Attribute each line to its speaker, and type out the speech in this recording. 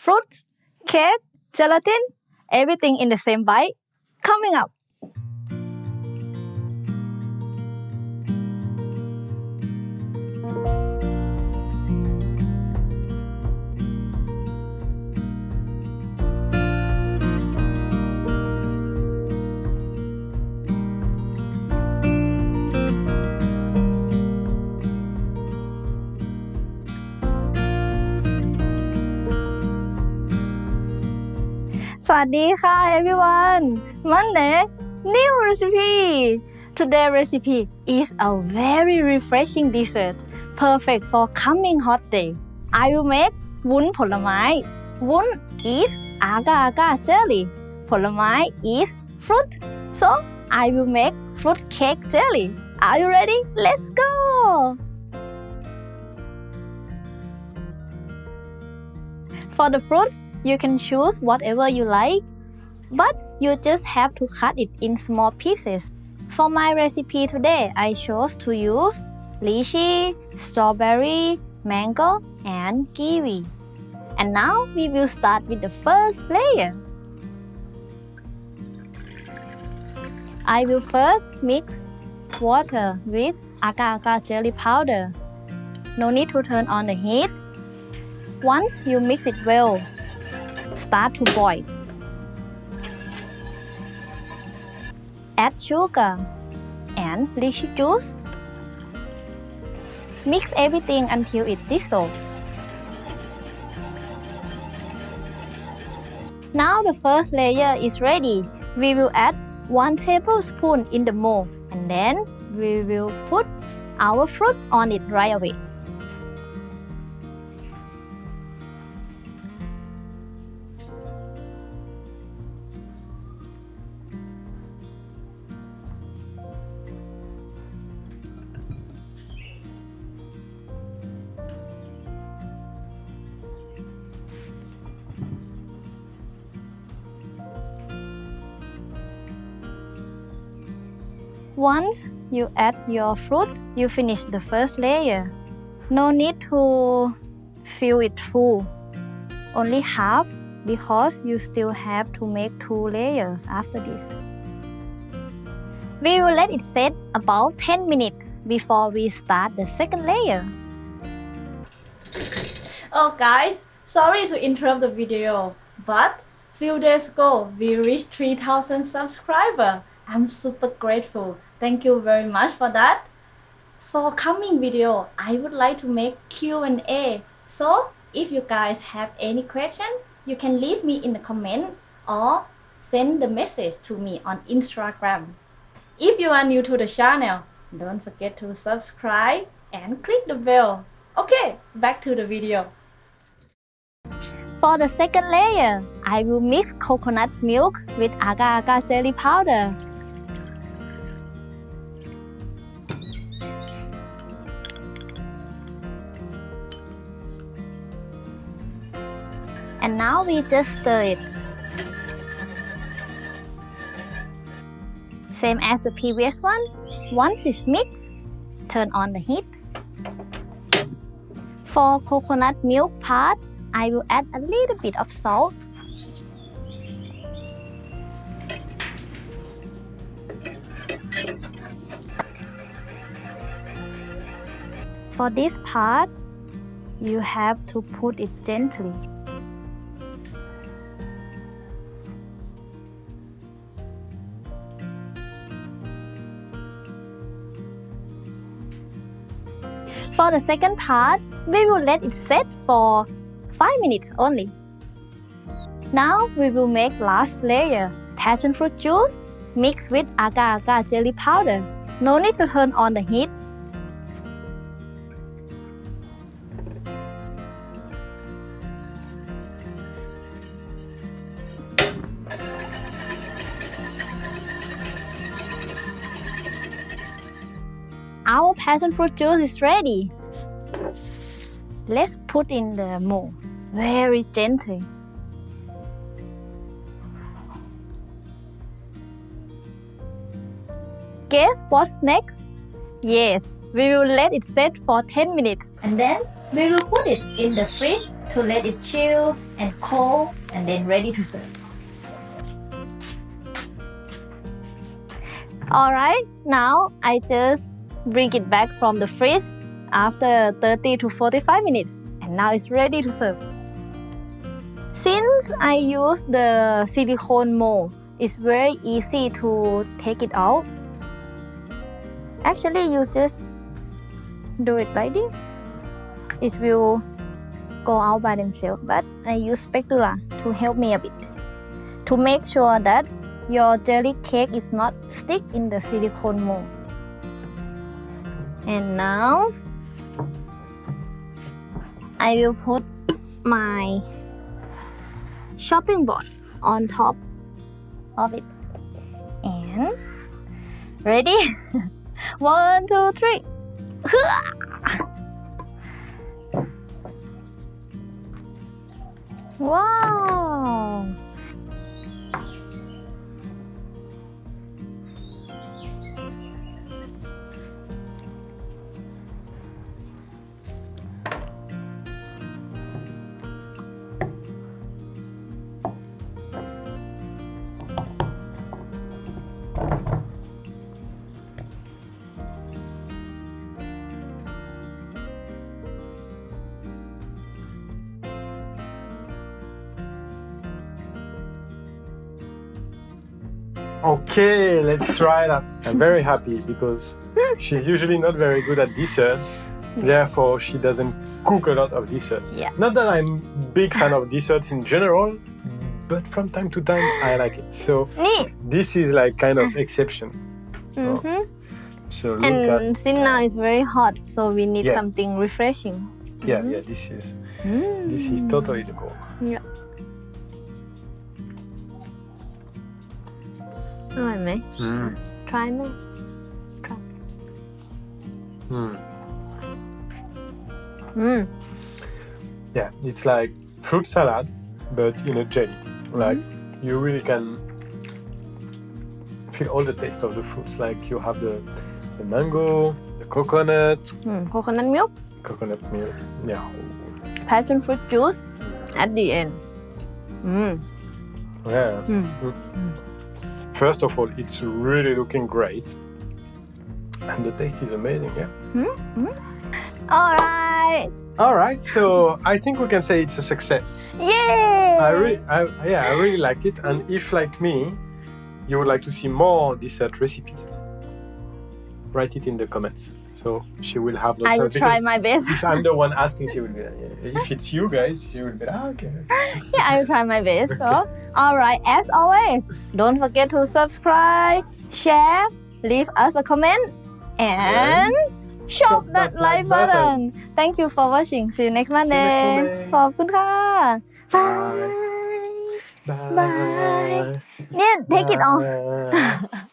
Speaker 1: fruit, cake, gelatin, everything in the same bite. Coming up. Sawadika everyone! Monday, new recipe! Today's recipe is a very refreshing dessert, perfect for coming hot day. I will make วุ้นผลไม้ วุ้น is agar jelly. ผลไม้ is fruit. So I will make fruit cake jelly. Are you ready? Let's go! For the fruits, you can choose whatever you like, but you just have to cut it in small pieces. For my recipe today, I chose to use lychee, strawberry, mango, and kiwi. And now we will start with the first layer. I will first mix water with agar jelly powder. No need to turn on the heat. Once you mix it well, start to boil. Add sugar and lychee juice. Mix everything until it dissolves. Now the first layer is ready. We will add 1 tablespoon in the mold and then we will put our fruit on it right away. Once you add your fruit, you finish the first layer. No need to fill it full, only half because you still have to make 2 layers after this. We will let it set about 10 minutes before we start the second layer. Oh guys, sorry to interrupt the video, but few days ago we reached 3,000 subscribers. I'm super grateful. Thank you very much for that. For coming video, I would like to make Q&A. So if you guys have any question, you can leave me in the comment or send the message to me on Instagram. If you are new to the channel, don't forget to subscribe and click the bell. Okay, back to the video. For the second layer, I will mix coconut milk with agar jelly powder. And now we just stir it. Same as the previous one. Once it's mixed, turn on the heat. For coconut milk part, I will add a little bit of salt. For this part, you have to put it gently. For the second part, we will let it set for 5 minutes only. Now we will make last layer, passion fruit juice mixed with agar jelly powder. No need to turn on the heat. Our passion fruit juice is ready. Let's put in the mold very gently. Guess what's next? Yes, we will let it set for 10 minutes and then we will put it in the fridge to to let it chill and cold and then ready to serve. Alright, now I just bring it back from the fridge after 30 to 45 minutes and now it's ready to serve. Since I use the silicone mold, it's very easy to take it out. Actually, you just do it like this. It will go out by themselves, but I use spatula to help me a bit to make sure that your jelly cake is not stick in the silicone mold. And now I will put my chopping board on top of it and ready. 1, 2, 3. Wow.
Speaker 2: Okay, let's try that. I'm very happy because she's usually not very good at desserts. Therefore, she doesn't cook a lot of desserts.
Speaker 1: Yeah.
Speaker 2: Not that I'm a big fan of desserts in general, but from time to time I like it. So this is like kind of exception. So look
Speaker 1: And since now it's very hot, so we need
Speaker 2: Yeah.
Speaker 1: something refreshing.
Speaker 2: yeah, this is totally the goal.
Speaker 1: Yeah. อร่อยไหม try มั้ง try
Speaker 2: Yeah, it's like fruit salad, but in a jelly. Like you really can feel all the taste of the fruits. Like you have the mango, the coconut,
Speaker 1: coconut milk
Speaker 2: coconut milk. Yeah.
Speaker 1: passion fruit juice at the end.
Speaker 2: Yeah. First of all, it's really looking great. And the taste is amazing, yeah?
Speaker 1: Alright.
Speaker 2: Alright, so I think we can say it's a success.
Speaker 1: Yay!
Speaker 2: I really liked it. And if, like me, you would like to see more dessert recipes, write it in the comments. So she will have those.
Speaker 1: I will try my best.
Speaker 2: If I'm the one asking, she will be like, yeah. If it's you guys, she will be like, okay.
Speaker 1: Yeah, I will try my best. So, alright, as always, don't forget to subscribe, share, leave us a comment, and shop that like button. Thank you for watching. See you next Monday.
Speaker 2: See you next Monday.
Speaker 1: ขอบคุณค่ะ Bye.
Speaker 2: Bye.
Speaker 1: Bye. Yeah, take it off.
Speaker 2: Bye.